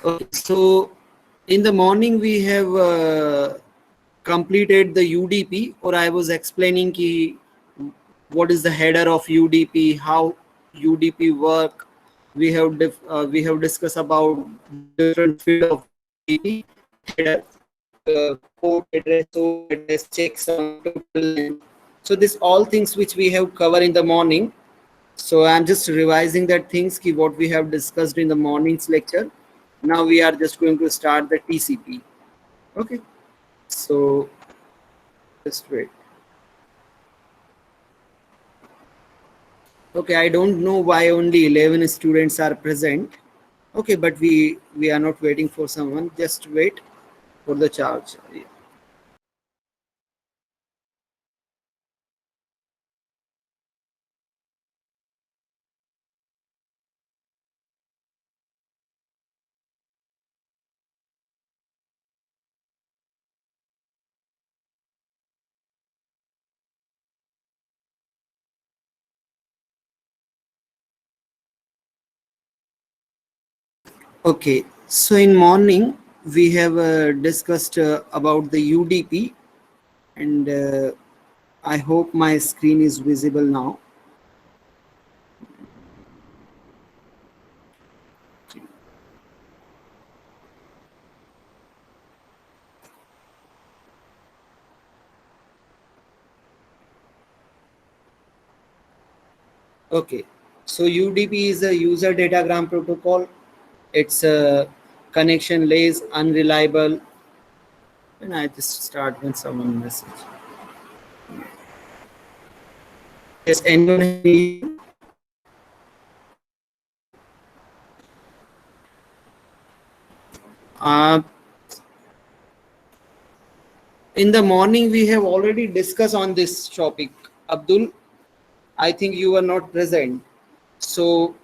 Okay, so in the morning we have completed the UDP, or I was explaining what is the header of UDP, how UDP work. We have discussed about different field of UDP header, port address, source address, checksum, total length. So this all things which we have covered in the morning. So I'm just revising that things what we have discussed in the morning's lecture. Now we are just going to start the TCP. Okay. So just wait. Okay, I don't know why only 11 students are present. Okay, but we are not waiting for someone. Just wait for the charge. Okay, so in morning we have discussed about the UDP, and I hope my screen is visible now. Okay, so UDP is a user datagram protocol. It's a connection lays unreliable. And I just start when someone message. Yes, anyone have any? Uh, in the morning we have already discussed on this topic. Abdul, I think you were not present. So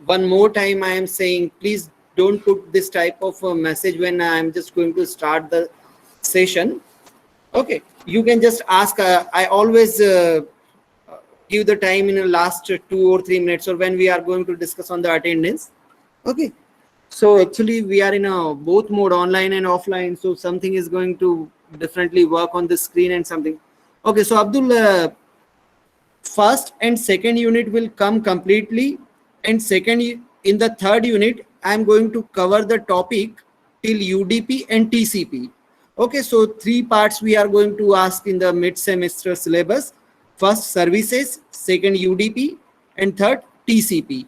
one more time I am saying, please don't put this type of a message when I am just going to start the session. Okay, you can just ask. I always give the time in the last 2 or 3 minutes, or when we are going to discuss on the attendance. Okay, so actually we are in a both mode, online and offline. So something is going to differently work on the screen and something. Okay, so Abdul, first and second unit will come completely, and in the third unit I am going to cover the topic till UDP and TCP. Okay, so 3 parts we are going to ask in the mid semester syllabus. First services, second UDP, and third TCP.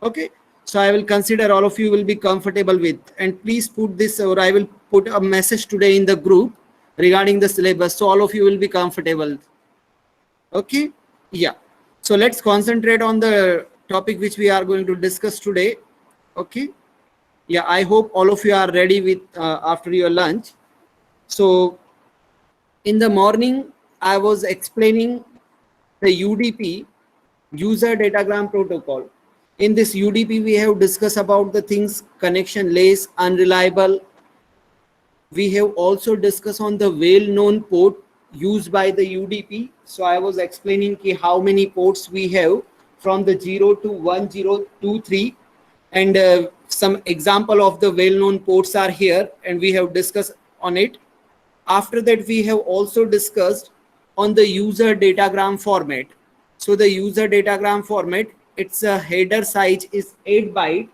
Okay, so I will consider all of you will be comfortable with, and please put this, or I will put a message today in the group regarding the syllabus, so all of you will be comfortable. Okay, yeah, so let's concentrate on the topic which we are going to discuss today. Okay, yeah, I hope all of you are ready with after your lunch. So in the morning I was explaining the UDP, user datagram protocol. In this UDP we have discussed about the things connection lays unreliable. We have also discussed on the well-known port used by the UDP. So I was explaining how many ports we have from the 0 to 1023, and some example of the well-known ports are here, and we have discussed on it. After that, we have also discussed on the user datagram format. So the user datagram format, its a header size is 8 byte.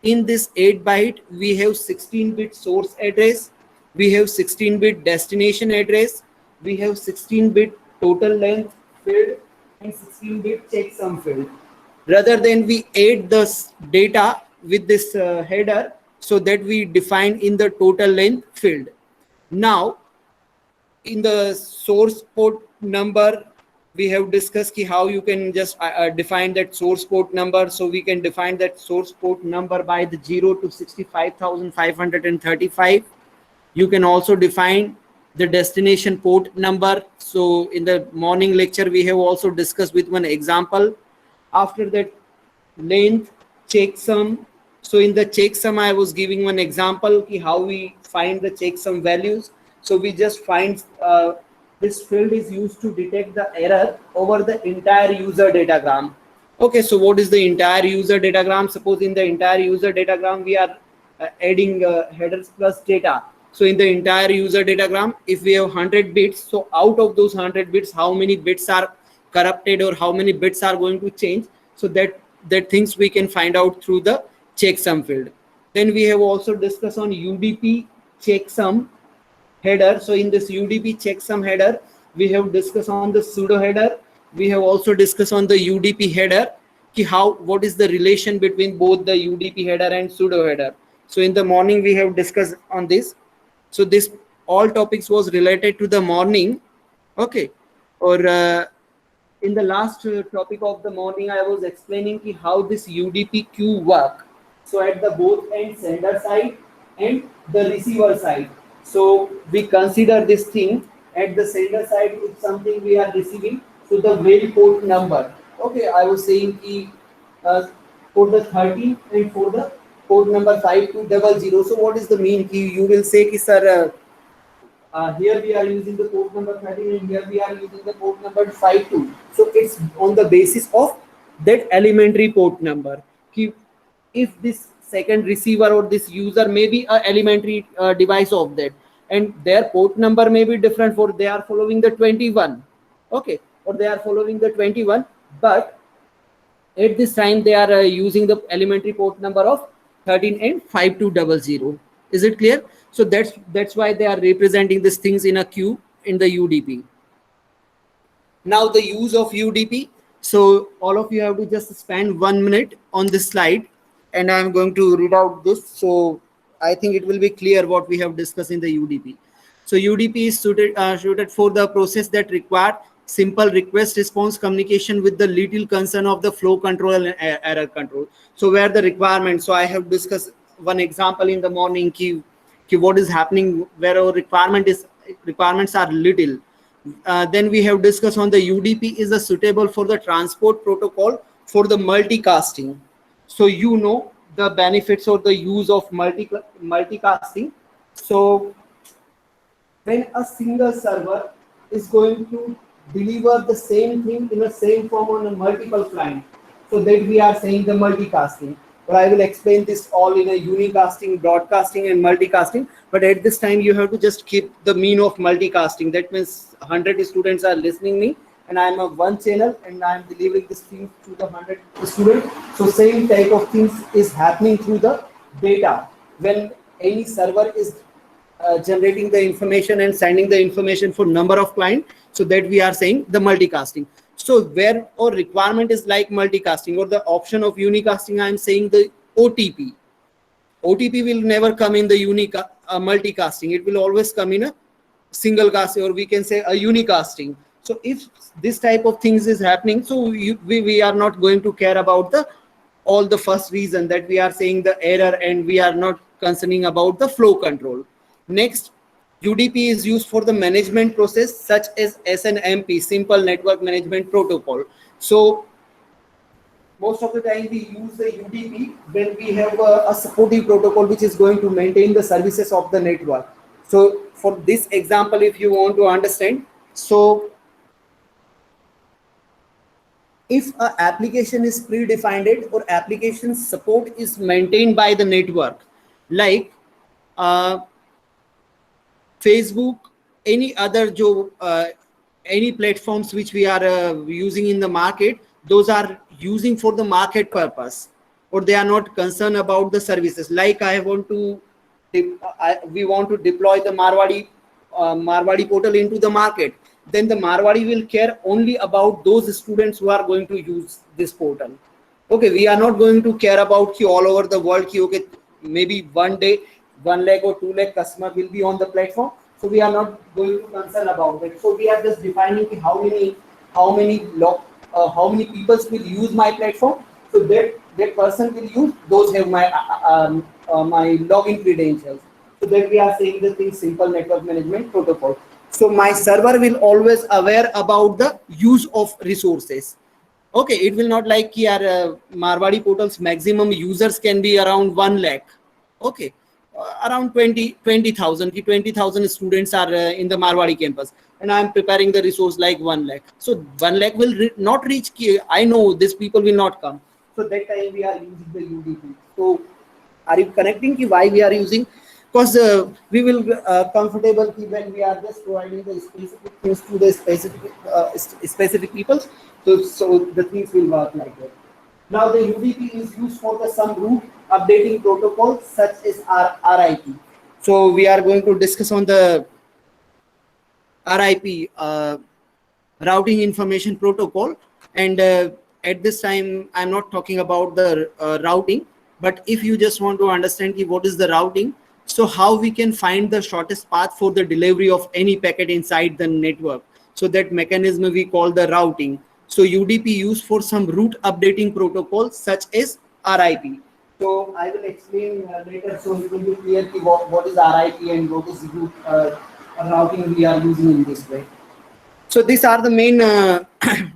In this 8 byte, we have 16-bit source address, we have 16-bit destination address, we have 16-bit total length field, and 16-bit checksum field. Rather than we add the data with this header, so that we define in the total length field. Now, in the source port number, we have discussed how you can just define that source port number. So we can define that source port number by the 0 to 65,535. You can also define the destination port number. So in the morning lecture we have also discussed with one example. After that, length, checksum. So in the checksum I was giving one example how we find the checksum values. So we just find this field is used to detect the error over the entire user datagram. Okay, so what is the entire user datagram? Suppose in the entire user datagram we are adding headers plus data. So in the entire user datagram, if we have 100 bits, so out of those 100 bits, how many bits are corrupted or how many bits are going to change? So that things we can find out through the checksum field. Then we have also discussed on UDP checksum header. So in this UDP checksum header, we have discussed on the pseudo header. We have also discussed on the UDP header, what is the relation between both the UDP header and pseudo header. So in the morning we have discussed on this. So this all topics was related to the morning. Okay, or in the last topic of the morning, I was explaining how this UDP queue work. So at the both end, sender side and the receiver side. So we consider this thing at the sender side, if something we are receiving, so the mail port number. Okay, I was saying for the 13 and for the port number 5200. So what is the mean? You will say ki sir, here we are using the port number 13 and here we are using the port number 52. So it's on the basis of that elementary port number. If this second receiver or this user may be a elementary device of that, and their port number may be different, for they are following the 21, okay, or they are following the 21, but at this time they are using the elementary port number of 13 and 5200. Is it clear? So that's why they are representing these things in a queue in the UDP. Now the use of UDP. So all of you have to just spend 1 minute on this slide, and I'm going to read out this. So I think it will be clear what we have discussed in the UDP. So UDP is suited for the process that require simple request response communication with the little concern of the flow control and error control. So where the requirements, so I have discussed one example in the morning, what is happening where our requirements are little. Then we have discussed on the UDP is a suitable for the transport protocol for the multicasting. So you know the benefits or the use of multicasting. So when a single server is going to deliver the same thing in the same form on a multiple client, so that we are saying the multicasting. But I will explain this all in a unicasting, broadcasting, and multicasting. But at this time, you have to just keep the mean of multicasting. That means 100 students are listening me, and I am a one channel, and I am delivering this thing to the 100 students. So same type of things is happening through the data. When any server is generating the information and sending the information for number of clients, so that we are saying the multicasting. So where our requirement is like multicasting or the option of unicasting, I am saying the OTP. OTP will never come in the multicasting. It will always come in a single casting, or we can say a unicasting. So if this type of things is happening, so we are not going to care about all the first reason that we are saying the error, and we are not concerning about the flow control. Next, UDP is used for the management process such as SNMP, Simple Network Management Protocol. So most of the time we use the UDP when we have a supportive protocol which is going to maintain the services of the network. So for this example, if you want to understand, so if an application is predefined or application support is maintained by the network, like Facebook, any other any platforms which we are using in the market, those are using for the market purpose, or they are not concerned about the services. Like we want to deploy the Marwadi portal into the market, then the Marwadi will care only about those students who are going to use this portal. Okay, we are not going to care about all over the world. Okay, maybe one day 1 lakh or 2 lakh customer will be on the platform, so we are not going to concern about it. So we are just defining how many people will use my platform, so that person will use those have my my login credentials. So that we are saying the thing simple network management protocol. So my server will always aware about the use of resources. Okay, it will not like our Marwadi portal's maximum users can be around 1 lakh. Okay, around 20,000 students are in the Marwadi campus, and I am preparing the resource like 1 lakh. So 1 lakh will not reach. I know these people will not come. So that time we are using the UDP. So Are you connecting ki why we are using? Because we will comfortable ki when we are just providing the specific things to the specific people, so the things will work like that. Now the UDP is used for the some route updating protocol such as RIP. So we are going to discuss on the RIP, routing information protocol, and at this time I'm not talking about the routing, but if you just want to understand what is the routing, so how we can find the shortest path for the delivery of any packet inside the network, so that mechanism we call the routing. So UDP used for some route updating protocols such as RIP. So I will explain later, so it will be clear what is RIP and what is route routing we are using in this way. So these are the main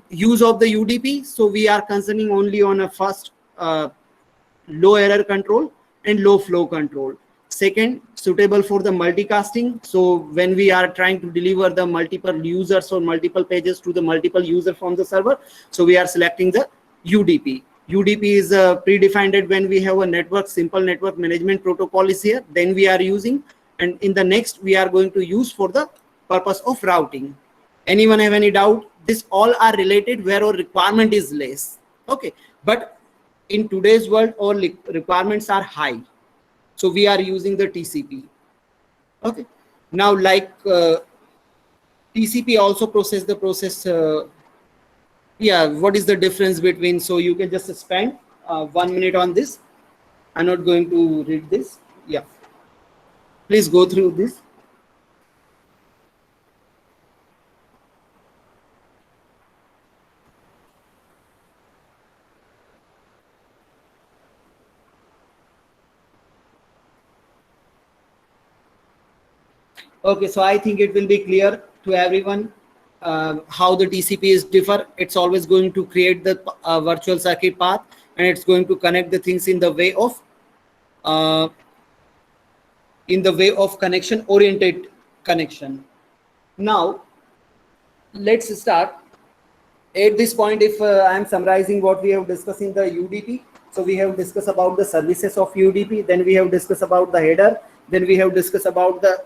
use of the UDP. So we are concerning only on a first low error control and low flow control. Second, suitable for the multicasting. So when we are trying to deliver the multiple users or multiple pages to the multiple user from the server, so we are selecting the UDP. UDP is predefined when we have a network, simple network management protocol is here, then we are using, and in the next we are going to use for the purpose of routing. Anyone have any doubt? This all are related where our requirement is less. Okay, but in today's world all requirements are high, so we are using the TCP. Okay, now like TCP also process the process. Yeah, what is the difference between? So you can just spend 1 minute on this. I'm not going to read this. Yeah, please go through this. Okay, so I think it will be clear to everyone how the TCP is differ. It's always going to create the virtual circuit path, and it's going to connect the things in the way of connection oriented connection. Now let's start. At this point, if I am summarizing what we have discussed in the UDP, so we have discussed about the services of UDP, then we have discussed about the header, then we have discussed about the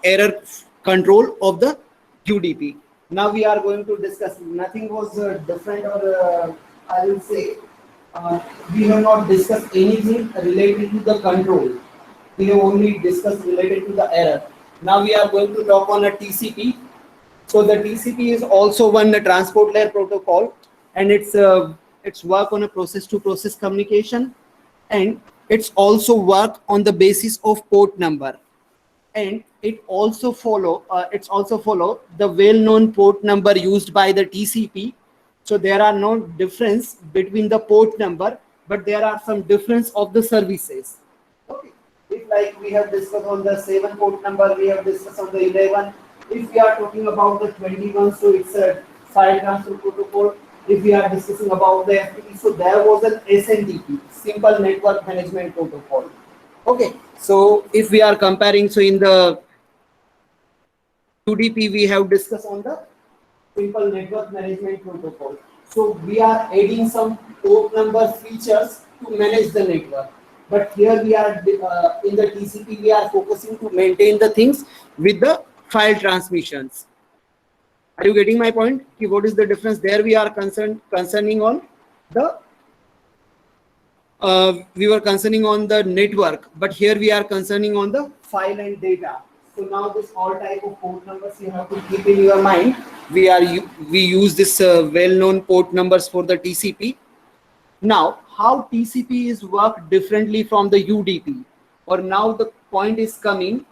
error control of the UDP. Now we are going to discuss, nothing was different, or I will say we have not discussed anything related to the control. We have only discussed related to the error. Now we are going to talk on a TCP. So the TCP is also one transport layer protocol, and it's work on a process-to-process communication, and it's also work on the basis of port number, and it also follow the well-known port number used by the TCP. So there are no difference between the port number, but there are some difference of the services. Okay, if like we have discussed on the 7 port number, we have discussed on the 11. If we are talking about the 21, so it's a file transfer protocol. If we are discussing about the FTP, so there was an SNDP, simple network management protocol. Okay, so if we are comparing, so in the UDP we have discussed on the simple network management protocol. So we are adding some port number features to manage the network. But here we are in the TCP, we are focusing to maintain the things with the file transmissions. Are you getting my point? What is the difference? There we are concerning on the we were concerning on the network, but here we are concerning on the file and data. So now this all type of port numbers you have to keep in your mind. We use this well-known port numbers for the TCP. Now, how TCP is work differently from the UDP, or now the point is coming,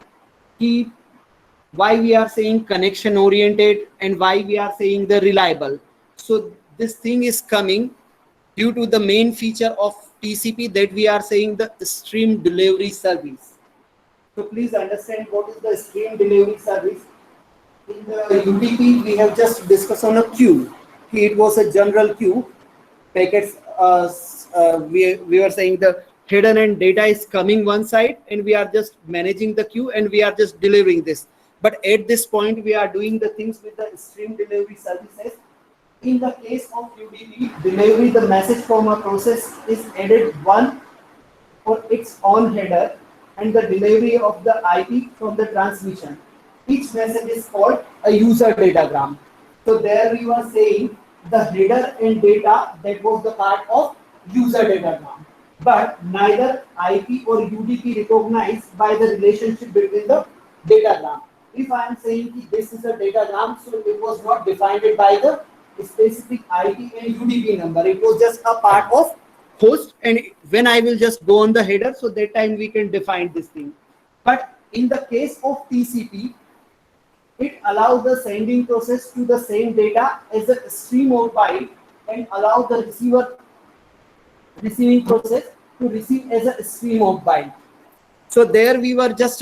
why we are saying connection oriented and why we are saying the reliable. So this thing is coming due to the main feature of TCP that we are saying the stream delivery service. So please understand what is the stream delivery service. In the UDP, we have just discussed on a queue. It was a general queue. Packets, we were saying the hidden and data is coming one side, and we are just managing the queue, and we are just delivering this. But at this point, we are doing the things with the stream delivery services. In the case of UDP delivery, the message from a process is added one or its own header and the delivery of the IP from the transmission. Each message is called a user datagram. So there we were saying the header and data, that was the part of user datagram. But neither IP or UDP recognized by the relationship between the datagram. If I am saying this is a datagram, so it was not defined by the specific IP and UDP number. It was just a part of host, and when I will just go on the header, so that time we can define this thing. But in the case of TCP, it allows the sending process to the same data as a stream of byte and allow the receiving process to receive as a stream of byte. So there we were just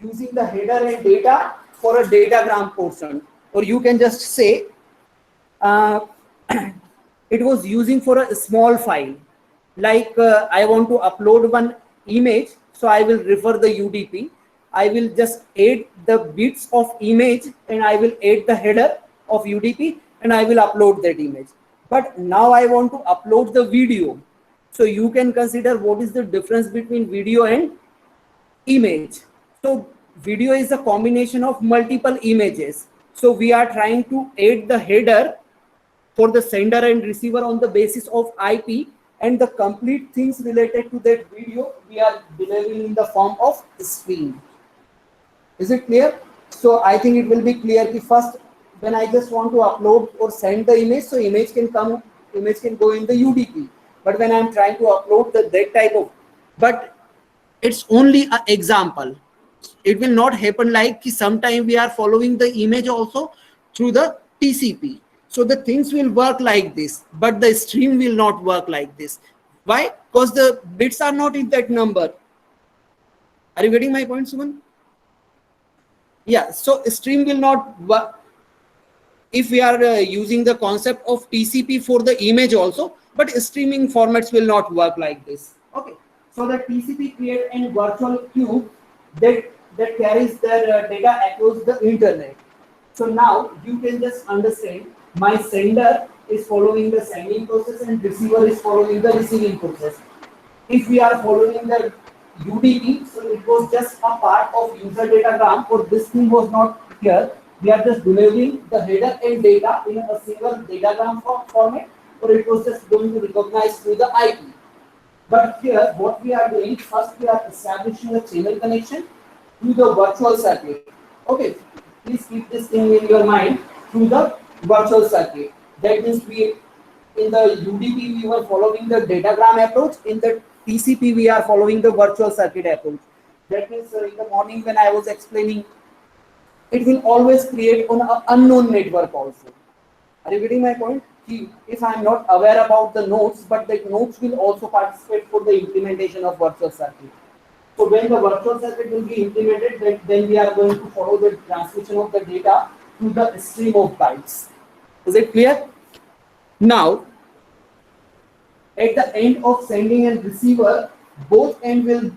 using the header and data for a datagram portion, or you can just say it was using for a small file. Like I want to upload one image, so I will refer the UDP. I will just add the bits of image and I will add the header of UDP and I will upload that image. But now I want to upload the video. So you can consider what is the difference between video and image. So video is a combination of multiple images. So we are trying to add the header for the sender and receiver on the basis of IP, and the complete things related to that video we are delivering in the form of stream. Is it clear? So I think it will be clear that first, when I just want to upload or send the image, so image can go in the UDP. But when I'm trying to upload that type of, but it's only an example. It will not happen like sometime we are following the image also through the TCP. So the things will work like this, but the stream will not work like this. Why? Because the bits are not in that number. Are you getting my point, Suman? Yeah, so stream will not work if we are using the concept of TCP for the image also, but streaming formats will not work like this. Okay, so the TCP creates a virtual queue that carries their data across the internet. So now you can just understand, my sender is following the sending process and receiver is following the receiving process. If we are following the UDP, so it was just a part of user datagram, or this thing was not here. We are just delivering the header and data in a single datagram format, or it was just going to recognize through the IP. But here, what we are doing, first we are establishing a channel connection to the virtual circuit. Okay, please keep this thing in your mind, through the virtual circuit. That means in the UDP we were following the datagram approach. In the TCP we are following the virtual circuit approach. That means in the morning when I was explaining, it will always create on an unknown network also. Are you getting my point? If I am not aware about the nodes, but the nodes will also participate for the implementation of virtual circuit. So when the virtual circuit will be implemented, then we are going to follow the transmission of the data to the stream of bytes. Is it clear? Now, at the end of sending and receiver, both end will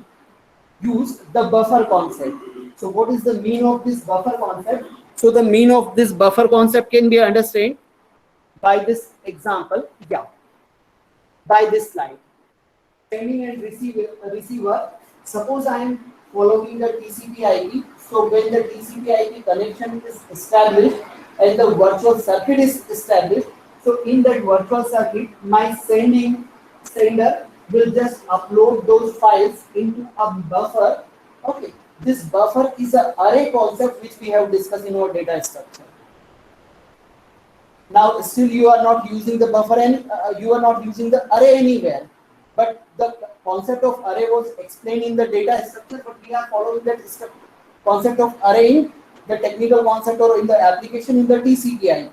use the buffer concept. So what is the mean of this buffer concept? So the mean of this buffer concept can be understood by this example, by this slide. Sending and receiver, suppose I am following the TCP IP. So when the TCP IP connection is established and the virtual circuit is established, so in that virtual circuit, my sender will just upload those files into a buffer. Okay, this buffer is an array concept which we have discussed in our data structure. Now still you are not using the buffer and you are not using the array anywhere, but the concept of array was explained in the data structure, but we are following that concept of array in the technical concept or in the application in the TCP IP.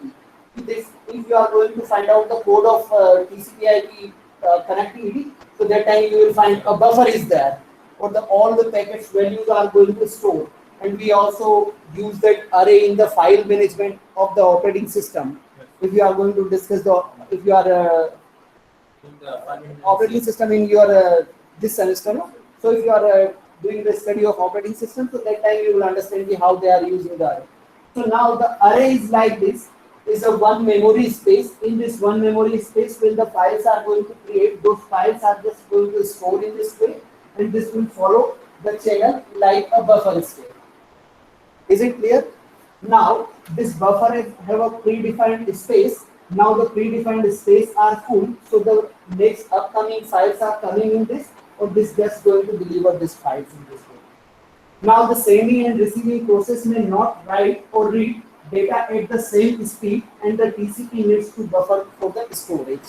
If you are going to find out the code of TCP IP connectivity, so that time you will find a buffer is there, or all the packets values are going to store. And we also use that array in the file management of the operating system. If you are going to discuss if you are operating system in your this semester, no? So if you are doing the study of operating system, so that time you will understand how they are using the array. So now the array is like this. is a one memory space. In this one memory space, when the files are going to create, those files are just going to store in this way, and this will follow the channel like a buffer state. Is it clear? Now this buffer have a predefined space. Now the predefined space are full, so the next upcoming files are coming in this, or this just going to deliver these files in this way. Now the sending and receiving process may not write or read data at the same speed, and the TCP needs to buffer for the storage.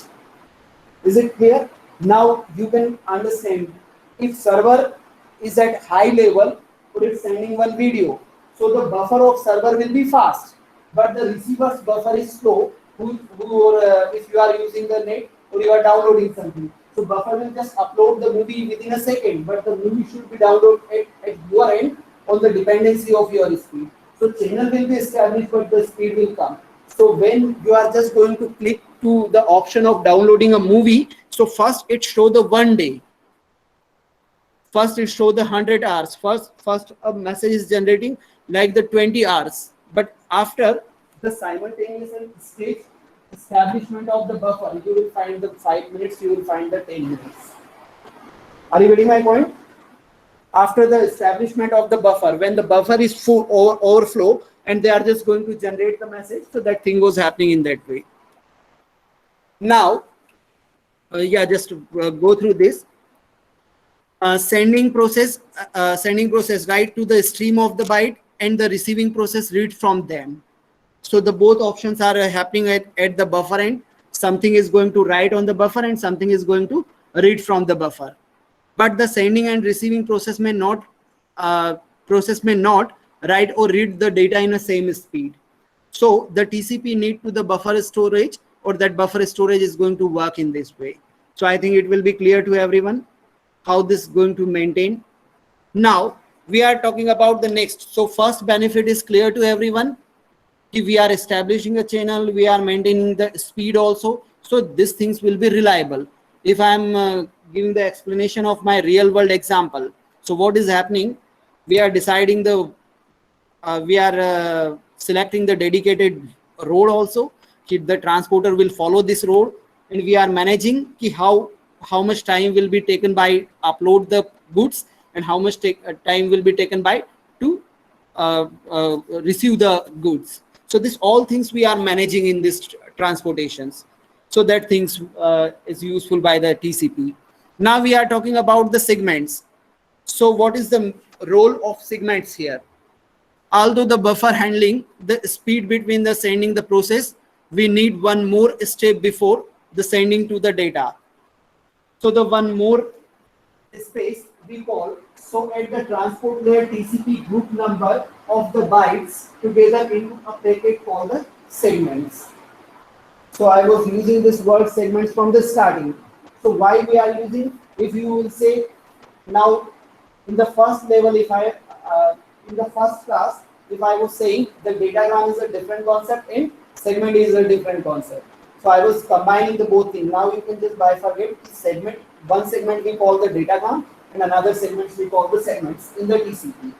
Is it clear? Now you can understand, if server is at high level or it's sending one video, so the buffer of server will be fast, but the receiver's buffer is slow. If you are using the net or you are downloading something, so buffer will just upload the movie within a second, but the movie should be downloaded at your end on the dependency of your speed. So channel will be established, but the speed will come. So when you are just going to click to the option of downloading a movie, so first it show the 1 day. First it show the 100 hours. First a message is generating like the 20 hours. But after the simultaneous stage establishment of the buffer, you will find the 5 minutes, you will find the 10 minutes. Are you getting my point? After the establishment of the buffer, when the buffer is full or overflow, and they are just going to generate the message, so that thing was happening in that way. Now, just go through this. Sending process write to the stream of the byte, and the receiving process read from them. So the both options are happening at the buffer end. Something is going to write on the buffer and something is going to read from the buffer. But the sending and receiving process may not write or read the data in the same speed. So the TCP need to the buffer storage, or that buffer storage is going to work in this way. So I think it will be clear to everyone how this is going to maintain. Now we are talking about the next. So first benefit is clear to everyone. If we are establishing a channel, we are maintaining the speed also. So these things will be reliable. If I'm giving the explanation of my real world example, so what is happening? We are deciding selecting the dedicated road also. The transporter will follow this road, and we are managing how much time will be taken by upload the goods, and how much time will be taken by to receive the goods. So this all things we are managing in this transportations. So that things is useful by the TCP. Now we are talking about the segments. So what is the role of segments here? Although the buffer handling the speed between the sending the process, we need one more step before the sending to the data. So the one more space we call, so at the transport layer, TCP group number of the bytes together into a packet called the segments. So I was using this word segments from the starting. So why we are using? If you will say now in the first level, if I in the first class, if I was saying the datagram is a different concept and segment is a different concept. So I was combining the both things. Now you can just bifurcate segment. One segment we call the datagram, and another segment we call the segments in the TCP.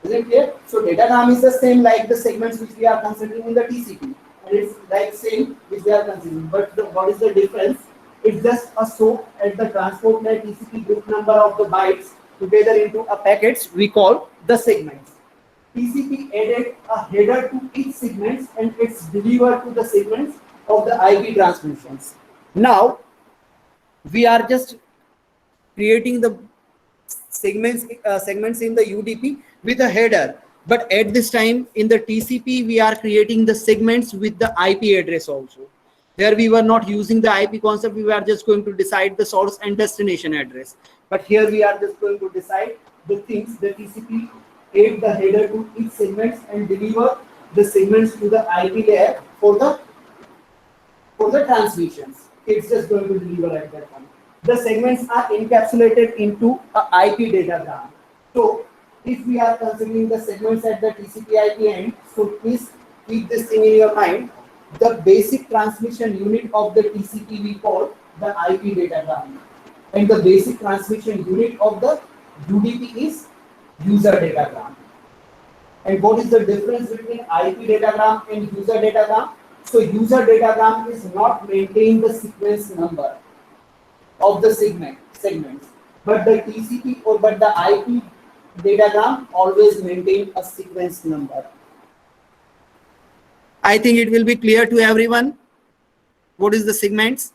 Is it clear? So datagram is the same like the segments which we are considering in the TCP, and it's like same which we are considering. But what is the difference? It's just a soak at the transport layer TCP group number of the bytes together into a packets we call the segments. TCP added a header to each segments, and it's delivered to the segments of the IP transmissions. Now we are just creating the segments in the UDP with a header, but at this time in the TCP we are creating the segments with the IP address also. There we were not using the IP concept, we were just going to decide the source and destination address. But here we are just going to decide the things. The TCP add the header to each segments and deliver the segments to the IP layer for the transmissions. It's just going to deliver at that point. The segments are encapsulated into a IP datagram. So if we are considering the segments at the TCP IP end, so please keep this thing in your mind. The basic transmission unit of the TCP we call the IP datagram, and the basic transmission unit of the UDP is user datagram. And what is the difference between IP datagram and user datagram? So user datagram is not maintain the sequence number of the segments, but the TCP or but the IP datagram always maintain a sequence number. I think it will be clear to everyone what is the segments.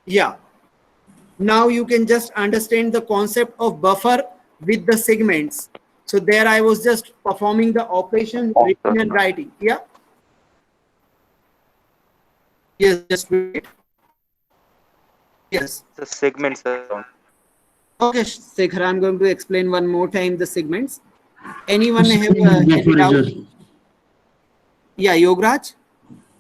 Yeah. Now you can just understand the concept of buffer with the segments. So there I was just performing the operation reading and writing. Yeah. Yes, just wait. Yes. The segments around. Okay, Sekhar, I'm going to explain one more time the segments. Anyone have Segment any buffer, doubt? sir. Yeah, Yograj?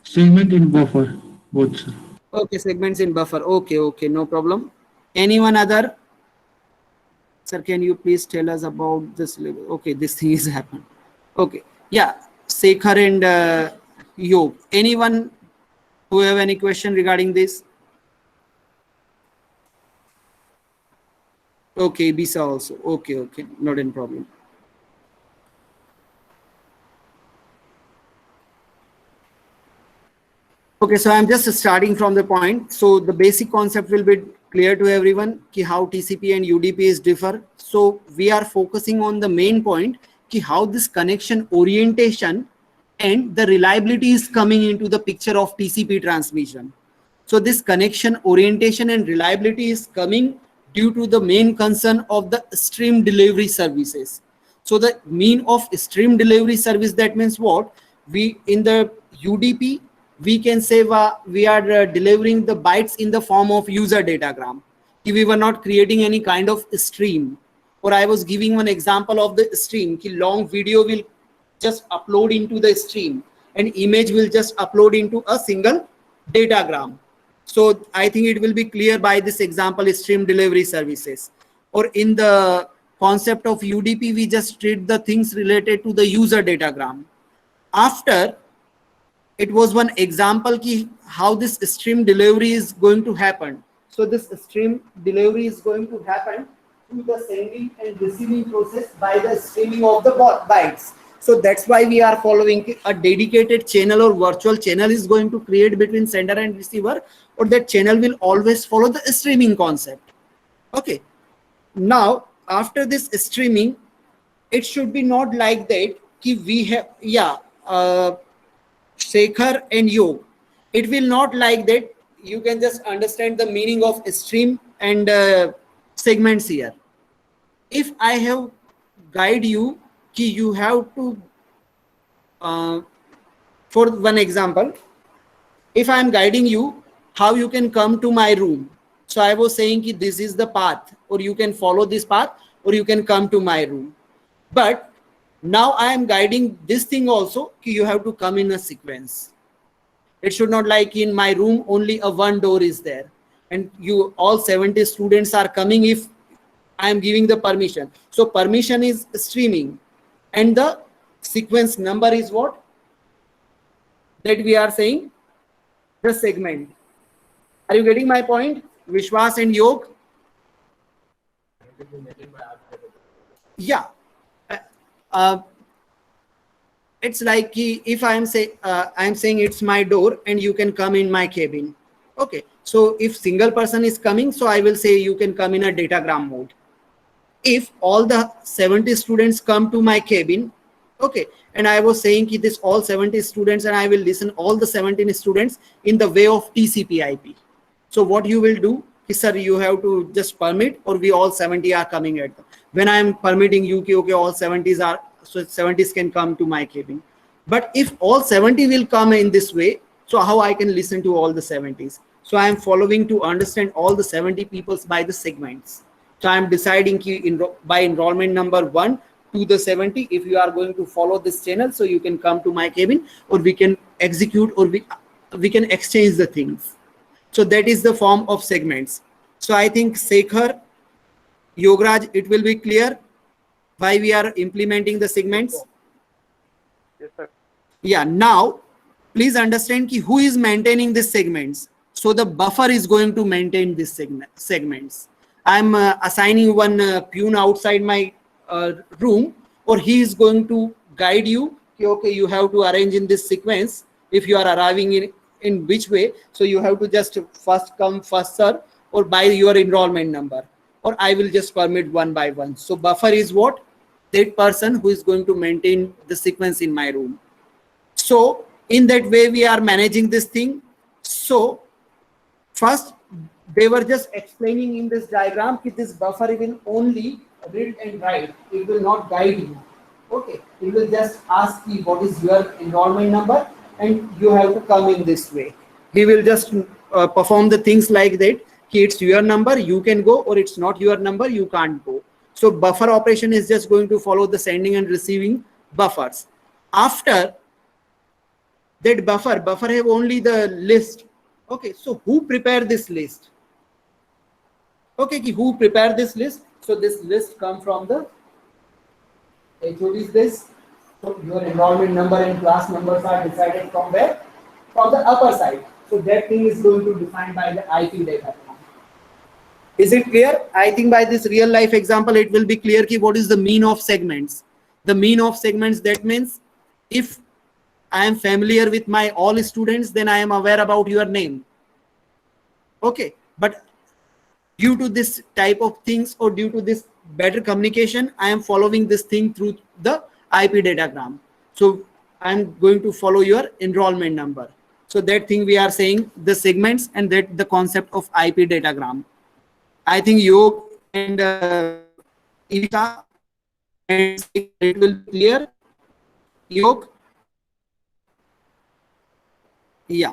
Segment in buffer, both, sir. Okay, segments in buffer. Okay, no problem. Anyone other? Sir, can you please tell us about this level? Okay, this thing is happened. Okay, yeah, Sekhar and Yog. Anyone who have any question regarding this? Okay, Bisa also. Okay, not a problem. Okay, so I'm just starting from the point. So the basic concept will be clear to everyone ki how TCP and UDP differ. So we are focusing on the main point ki how this connection orientation and the reliability is coming into the picture of TCP transmission. So this connection orientation and reliability is coming due to the main concern of the stream delivery services. So the mean of stream delivery service, that means what? We in the UDP, we can say we are delivering the bytes in the form of user datagram. If we were not creating any kind of stream, or I was giving one example of the stream, ki long video will just upload into the stream and image will just upload into a single datagram. So I think it will be clear by this example, stream delivery services. Or in the concept of UDP, we just treat the things related to the user datagram. After, it was one example ki how this stream delivery is going to happen. So this stream delivery is going to happen through the sending and receiving process by the streaming of the bytes. So that's why we are following a dedicated channel or virtual channel is going to create between sender and receiver, or that channel will always follow the streaming concept. Okay. Now, after this streaming, it should be not like that ki we have, yeah, Sekhar and Yog. It will not like that. You can just understand the meaning of stream and segments here. If I have guide you, ki you have to, for one example, if I am guiding you, how you can come to my room. So I was saying ki this is the path, or you can follow this path, or you can come to my room. But now I am guiding this thing also, ki you have to come in a sequence. It should not like in my room only a one door is there and you all 70 students are coming if I am giving the permission. So permission is streaming and the sequence number is what? That we are saying the segment. Are you getting my point? Vishwas and Yog? Yeah. It's like if I'm saying it's my door and you can come in my cabin. Okay, so if single person is coming, so I will say you can come in a datagram mode. If all the 70 students come to my cabin, okay, and I was saying this all 70 students and I will listen all the 17 students in the way of TCP/IP. So what you will do is, sir, you have to just permit, or we all 70 are coming at them. When I am permitting you, okay, all 70s are, so 70s can come to my cabin. But if all 70 will come in this way, so how I can listen to all the 70s? So I am following to understand all the 70 peoples by the segments. So I am deciding by enrollment number 1 to the 70, if you are going to follow this channel, so you can come to my cabin, or we can execute, or we can exchange the things. So that is the form of segments. So I think Sekhar, Yograj, it will be clear why we are implementing the segments. Yes, sir. Yeah, now please understand ki who is maintaining these segments. So the buffer is going to maintain these segments. I'm assigning one peon outside my room, or he is going to guide you. Okay, you have to arrange in this sequence if you are arriving in which way. So you have to just first come first serve, or by your enrollment number, or I will just permit one by one. So buffer is what? That person who is going to maintain the sequence in my room. So in that way we are managing this thing. So first they were just explaining in this diagram that this buffer will only read and write, it will not guide you. Okay, it will just ask you what is your enrollment number, and you have to come in this way. He will just perform the things like that. It's your number, you can go, or it's not your number, you can't go. So buffer operation is just going to follow the sending and receiving buffers. After that buffer have only the list. Okay, so who prepared this list? Okay, who prepared this list? So this list come from the HOD's list. So your enrollment number and class numbers are decided from where? From the upper side. So that thing is going to define by the IP data. Is it clear? I think by this real life example, it will be clear ki what is the mean of segments. The mean of segments, that means if I am familiar with my all students, then I am aware about your name. Okay, but due to this type of things, or due to this better communication, I am following this thing through the IP datagram. So I'm going to follow your enrollment number. So that thing we are saying the segments, and that the concept of IP datagram. I think Yog and Ivika, and it will be clear. Yog, yeah.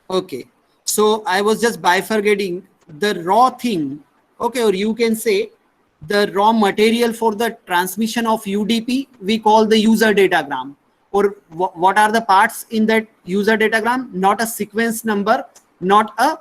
Okay, so I was just bifurcating the raw thing. Okay, or you can say the raw material for the transmission of UDP, we call the user datagram. Or what are the parts in that user datagram? Not a sequence number, not a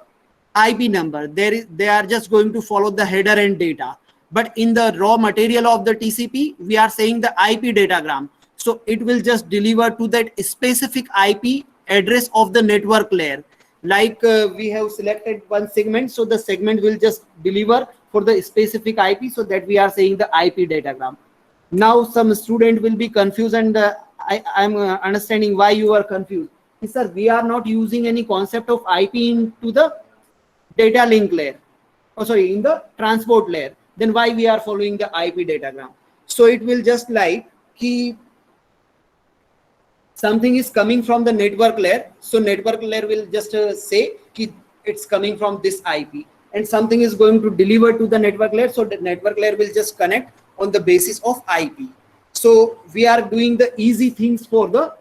IP number. They are just going to follow the header and data. But in the raw material of the TCP, we are saying the IP datagram. So it will just deliver to that specific IP address of the network layer. Like we have selected one segment, so the segment will just deliver for the specific IP, so that we are saying the IP datagram. Now some student will be confused, and I'm understanding why you are confused. Sir, we are not using any concept of IP into the data link layer, in the transport layer. Then why we are following the IP datagram? So it will just like key something is coming from the network layer. So network layer will just say ki it's coming from this IP, and something is going to deliver to the network layer. So the network layer will just connect on the basis of IP. So we are doing the easy things for the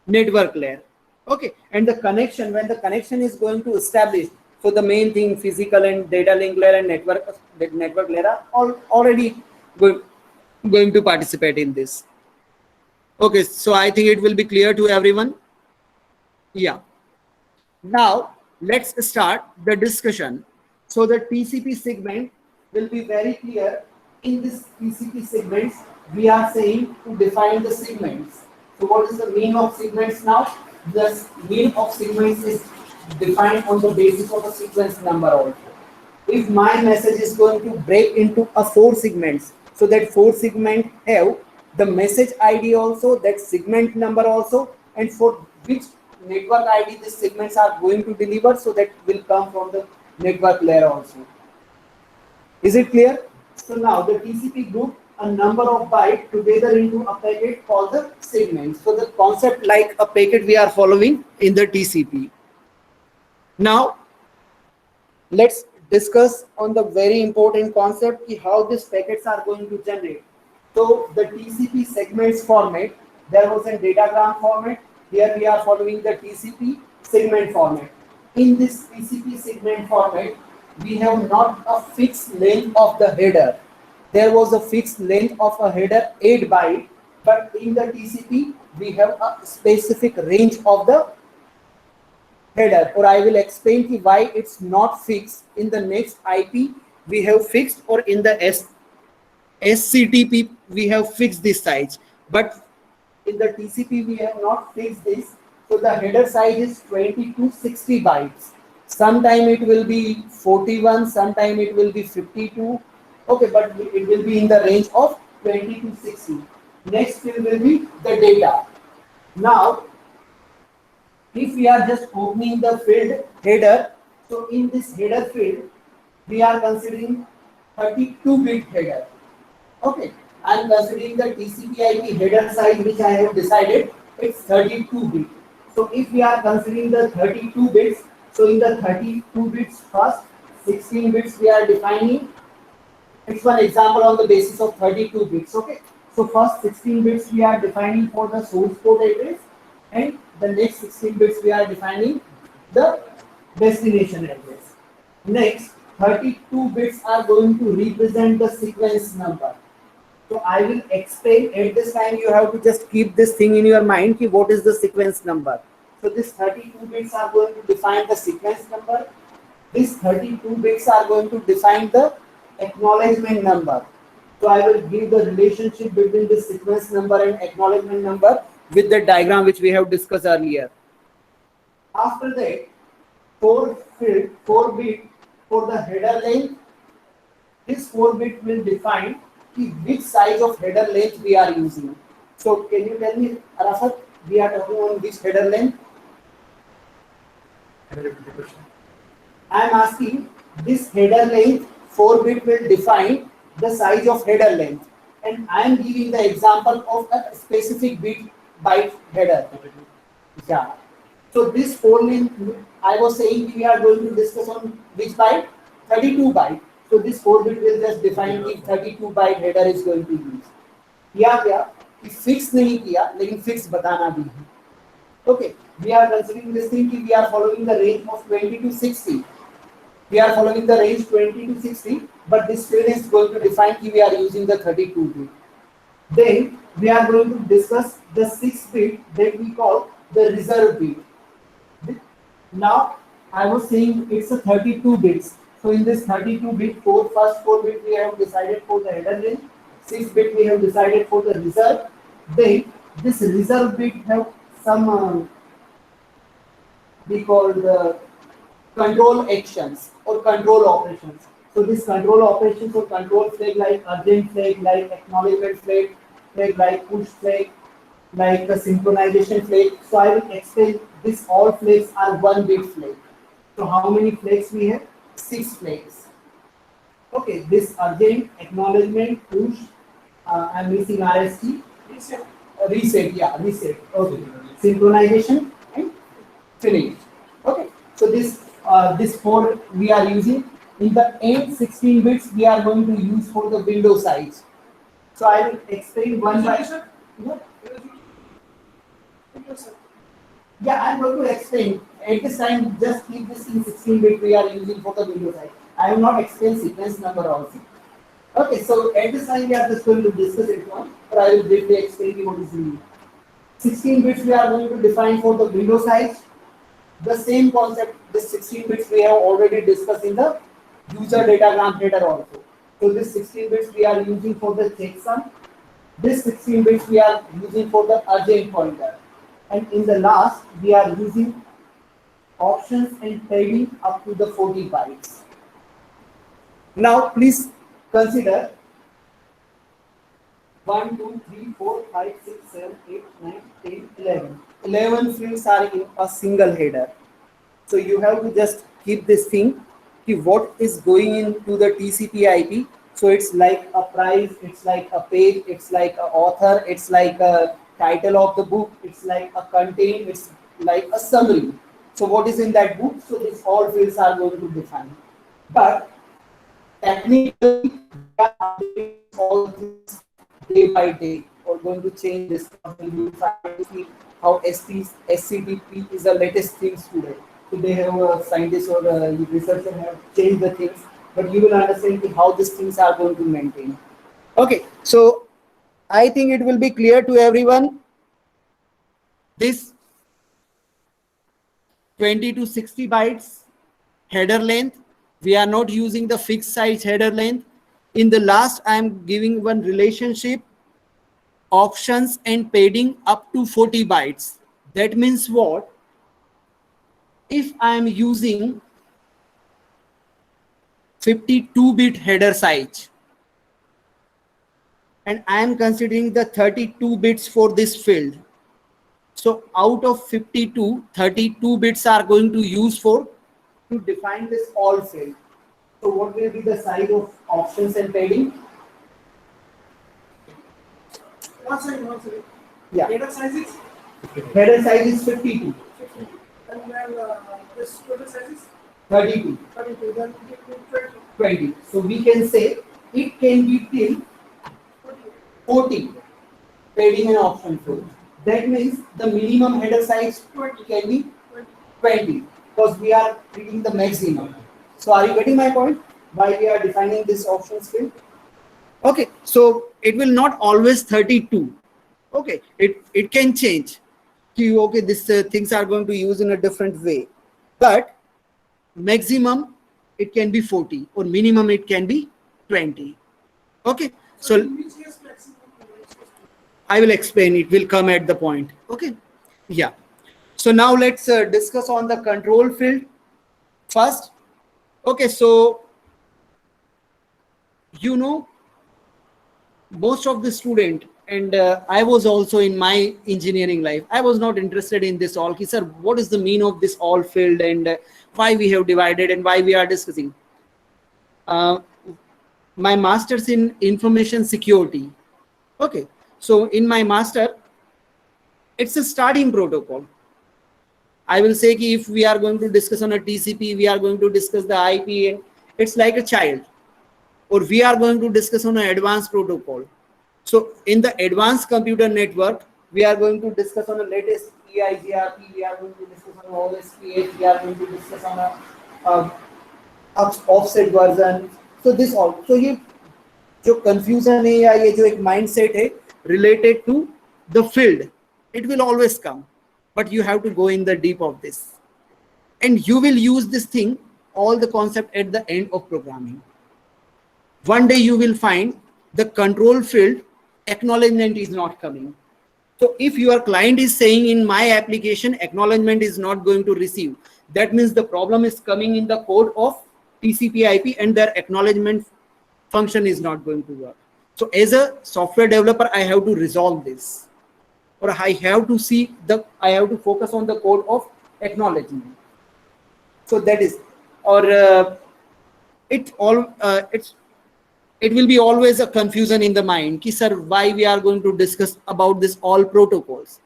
network layer. Okay, and the connection, when the connection is going to establish, so the main thing, physical and data link layer and network layer are already going to participate in this. Okay, so I think it will be clear to everyone. Yeah. Now let's start the discussion. So the TCP segment will be very clear. In this TCP segments, we are saying to define the segments. So what is the mean of segments now? The mean of segments is defined on the basis of a sequence number also. If my message is going to break into a 4 segments, so that 4 segment have the message ID also, that segment number also, and for which network ID these segments are going to deliver, so that will come from the network layer also. Is it clear? So now the TCP group a number of bytes together into a packet called the segment. So the concept like a packet we are following in the TCP. Now let's discuss on the very important concept how these packets are going to generate. So the TCP segments format, there was a datagram format. Here we are following the TCP segment format. In this TCP segment format, we have not a fixed length of the header. There was a fixed length of a header 8 byte, but in the TCP we have a specific range of the header, or I will explain why it's not fixed. In the next IP we have fixed, or in the SCTP we have fixed this size, but in the TCP we have not fixed this. So the header size is 20 to 60 bytes. Sometime it will be 41, sometime it will be 52. Okay, but it will be in the range of 20 to 60. Next will be the data. Now if we are just opening the field header, so in this header field, we are considering 32-bit header. Okay, I am considering the TCP/IP header size which I have decided, it's 32 bit. So if we are considering the 32 bits, so in the 32 bits first 16 bits we are defining. It's one example on the basis of 32 bits. Okay, so first 16 bits we are defining for the source port address, and the next 16 bits we are defining the destination address. Next 32 bits are going to represent the sequence number. So I will explain. At this time you have to just keep this thing in your mind ki what is the sequence number. So this 32 bits are going to define the sequence number. These 32 bits are going to define the acknowledgement number. So I will give the relationship between this sequence number and acknowledgement number with the diagram which we have discussed earlier. After that, 4 bit for the header length. This 4 bit will define which size of header length we are using. So can you tell me, Arafat, we are talking on which header length? I am asking, this header length 4 bit will define the size of header length, and I am giving the example of a specific byte header. Yeah. So this 4 length, I was saying we are going to discuss on which byte? 32 byte. So this 4 bit will just define if 32 byte header is going to use. किया क्या कि fix नहीं किया लेकिन fix बताना भी है. Okay, we are considering this thing कि we are following the range of 20 to 60. We are following the range 20 to 60, but this field is going to define कि we are using the 32 bit. Then we are going to discuss the 6 bit that we call the reserve bit. Now I was saying it's a 32 bits. So in this 32 bit, first 4 bit we have decided for the header length, 6 bit we have decided for the reserve. Then this reserve bit have some we call the control actions or control operations. So this control operations or control flag like urgent flag, like acknowledgement flag, like push flag, like the synchronization flag. So I will explain this. All flags are 1 bit flag. So how many flags we have? 6 flags. Okay, this urgent, acknowledgement, push, I'm missing RST. Reset, yeah, reset. Okay. Synchronization and finish. Okay. So this 4 we are using. In the end 16 bits we are going to use for the window size. So I will explain one by one. Yeah, I'm going to explain. At this time, just keep this in 16 bit we are using for the window size. I will not explain sequence number also. Okay, so at this time we are just going to discuss it one, but I will briefly explain what is mean. 16 bits we are going to define for the window size. The same concept, this 16 bits we have already discussed in the user datagram header also. So this 16 bits we are using for the checksum. This 16 bits we are using for the urgent pointer. And in the last, we are using options and padding up to the 40 bytes. Now, please consider 1, 2, 3, 4, 5, 6, 7, 8, 9, 10, 11. 11 fields are in a single header. So you have to just keep this thing, what is going into the TCP/IP. So it's like a price, it's like a page, it's like an author, it's like a title of the book, it's like a content, it's like a summary. So what is in that book? So these all fields are going to define. But technically, we are updating all things day by day, or going to change this. How SCTP is the latest things today. So they have a scientist or a researcher have changed the things, but you will understand how these things are going to maintain. Okay, so I think it will be clear to everyone. This 20 to 60 bytes header length, we are not using the fixed size header length. In the last, I am giving one relationship, options and padding up to 40 bytes. That means what? If I am using 52-bit header size and I am considering the 32 bits for this field, So out of 52, 32 bits are going to use for to define this all field. So what will be the size of options and padding? One second. Yeah, Data size is header size is 52, 50. And then this total size is 32, 32. Then it will be 20. 20. So we can say it can be till 40 padding and option field. That means the minimum header size 20. can be 20. 20 because we are treating the maximum. So are you getting my point? Why we are defining this options field? Okay, so it will not always 32. Okay, it can change. Okay, this things are going to use in a different way, but maximum it can be 40 or minimum it can be 20. Okay, so in which case maximum in which case I will explain. It will come at the point. Okay, yeah. So now let's discuss on the control field first. Okay, so you know most of the student and I was also in my engineering life, I was not interested in this all. Sir, what is the mean of this all field and why we have divided and why we are discussing? My master's in information security. Okay, so in my master, it's a starting protocol. I will say ki if we are going to discuss on a TCP, we are going to discuss the IP, and it's like a child. Or we are going to discuss on an advanced protocol. So in the advanced computer network, we are going to discuss on the latest EIGRP, we are going to discuss on OSPF, we are going to discuss on a offset version. So this all. So ये जो confusion है या ये जो एक mindset है related to the field, it will always come. But you have to go in the deep of this. And you will use this thing, all the concept at the end of programming. One day you will find the control field acknowledgement is not coming. So if your client is saying in my application acknowledgement is not going to receive, that means the problem is coming in the code of TCP IP and their acknowledgement function is not going to work. So as a software developer, I have to resolve this, or I have to focus on the code of acknowledgement. So that is, or it will be always a confusion in the mind. Ki, sir, why we are going to discuss about this all protocols?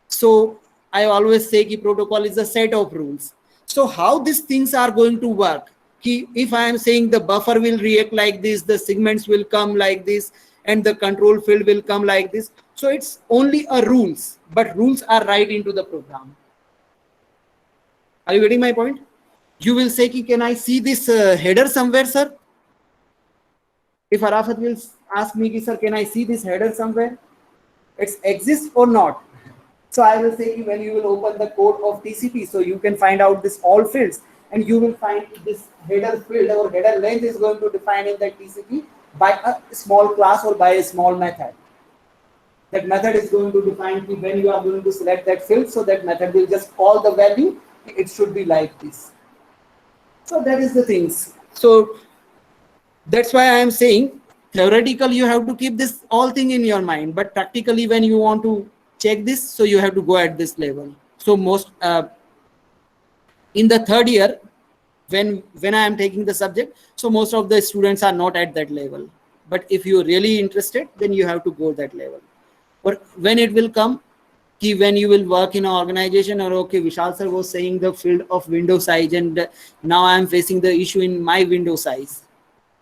So I always say ki protocol is a set of rules. So how these things are going to work? Ki if I am saying the buffer will react like this, the segments will come like this, and the control field will come like this. So it's only a rules, but rules are right into the program. Are you getting my point? You will say ki, can I see this header somewhere, sir? If Arafat will ask me, sir, can I see this header somewhere? It exists or not? So I will say when you will open the code of TCP, so you can find out this all fields, and you will find this header field or header length is going to define in the TCP by a small class or by a small method. That method is going to define when you are going to select that field, so that method will just call the value. It should be like this. So that is the things. So that's why I am saying theoretically you have to keep this all thing in your mind, but practically when you want to check this, so you have to go at this level. So most in the third year, when I am taking the subject, so most of the students are not at that level. But if you are really interested, then you have to go that level. Or when it will come, when you will work in an organization, or okay, Vishal sir was saying the field of window size, and now I am facing the issue in my window size.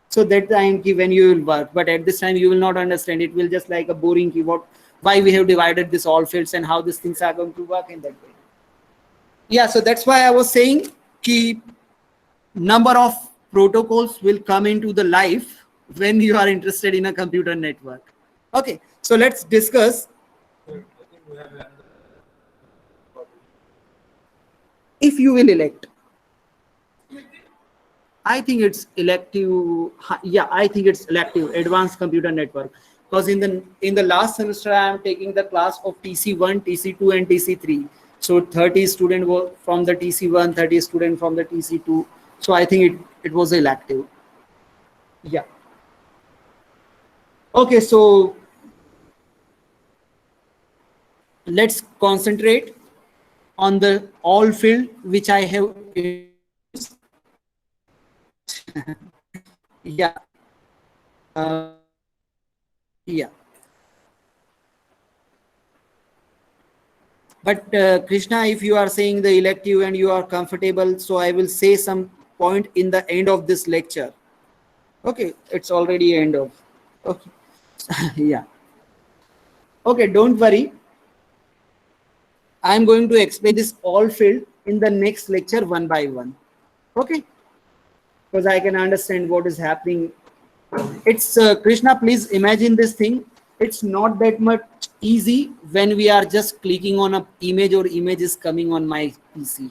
So that time when you will work, but at this time you will not understand. It will just like a boring keyboard. Why we have divided this all fields and how these things are going to work in that way. Yeah, so that's why I was saying key number of protocols will come into the life when you are interested in a computer network. Okay, so let's discuss. If you will elect, I think it's elective. Yeah, I think it's elective, advanced computer network. Because in the last semester, I am taking the class of TC1, TC2, and TC3. So 30 students were from the TC1, 30 students from the TC2. So I think it was elective. Yeah. Okay, so let's concentrate on the all field which I have used. Yeah. Yeah. But Krishna, if you are saying the elective and you are comfortable, so I will say some point in the end of this lecture. Okay, it's already end of. Okay. Yeah. Okay, don't worry. I am going to explain this all field in the next lecture one by one. Okay, because I can understand what is happening. It's Krishna, please imagine this thing. It's not that much easy when we are just clicking on a image or image is coming on my PC.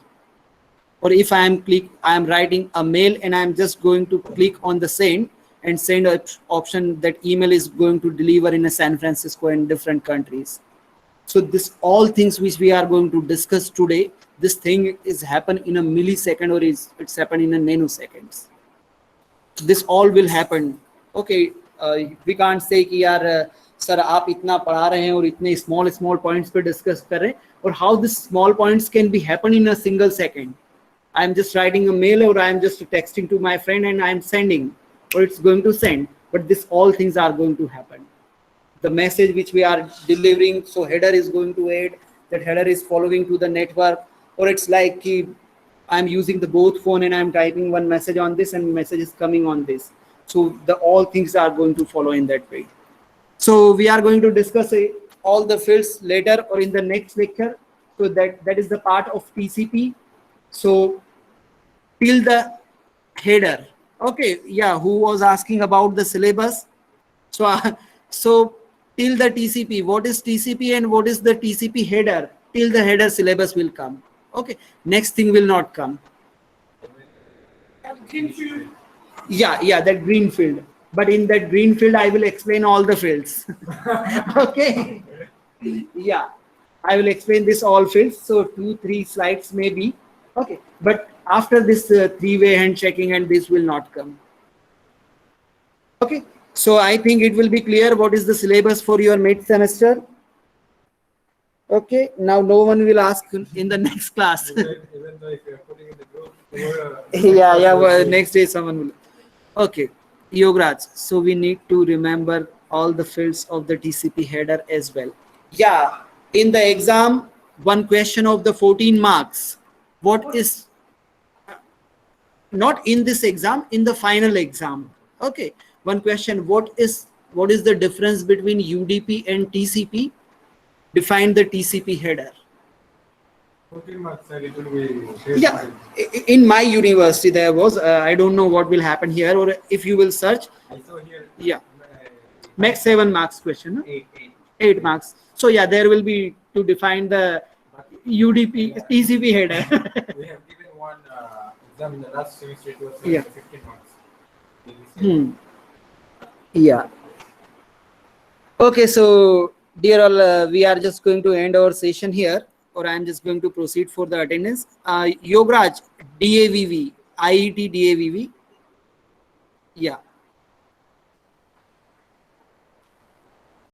Or if I am writing a mail and I'm just going to click on the send and send a option that email is going to deliver in a San Francisco and different countries. So this all things which we are going to discuss today, this thing is happen in a millisecond or it's happen in a nanoseconds. This all will happen. Okay, we can't say कि यार sir आप इतना पढ़ा रहे हैं और इतने small points पे discuss कर रहे हैं, or how this small points can be happen in a single second. I'm just writing a mail or I'm just texting to my friend and I'm sending, or it's going to send, but this all things are going to happen. The message which we are delivering, so header is going to add, that header is following to the network, or it's like I'm using the both phone and I'm typing one message on this and message is coming on this. So the all things are going to follow in that way. So we are going to discuss all the fields later or in the next lecture. So that is the part of TCP. So till the header. Okay, yeah, who was asking about the syllabus? So so till the TCP, what is TCP and what is the TCP header? Till the header syllabus will come. Okay, next thing will not come. Greenfield. Yeah, that green field. But in that green field, I will explain all the fields. Okay. Yeah, I will explain this all fields. So 2-3 slides maybe. Okay, but after this three-way hand checking and this will not come. Okay, so I think it will be clear what is the syllabus for your mid semester. Okay, now no one will ask in the next class. Even though if you're putting in the group, Yeah, well, next day someone will. Okay, Yograj, so we need to remember all the fields of the TCP header as well. Yeah, in the exam, one question of the 14 marks. What is, not in this exam, in the final exam. Okay, one question, what is the difference between UDP and TCP? Define the TCP header. 14 marks, sir, it will be. Yeah, in my university there was, I don't know what will happen here, or if you will search, I saw here. yeah, max 7 marks question, no? 8. 8 marks. So yeah, there will be to define the UDP, TCP header. We have given one exam in the last semester, it was Yeah. 15 marks. Yeah. Okay, so dear all, we are just going to end our session here, or I am just going to proceed for the attendance. Yograj, DAVV, IET DAVV. Yeah.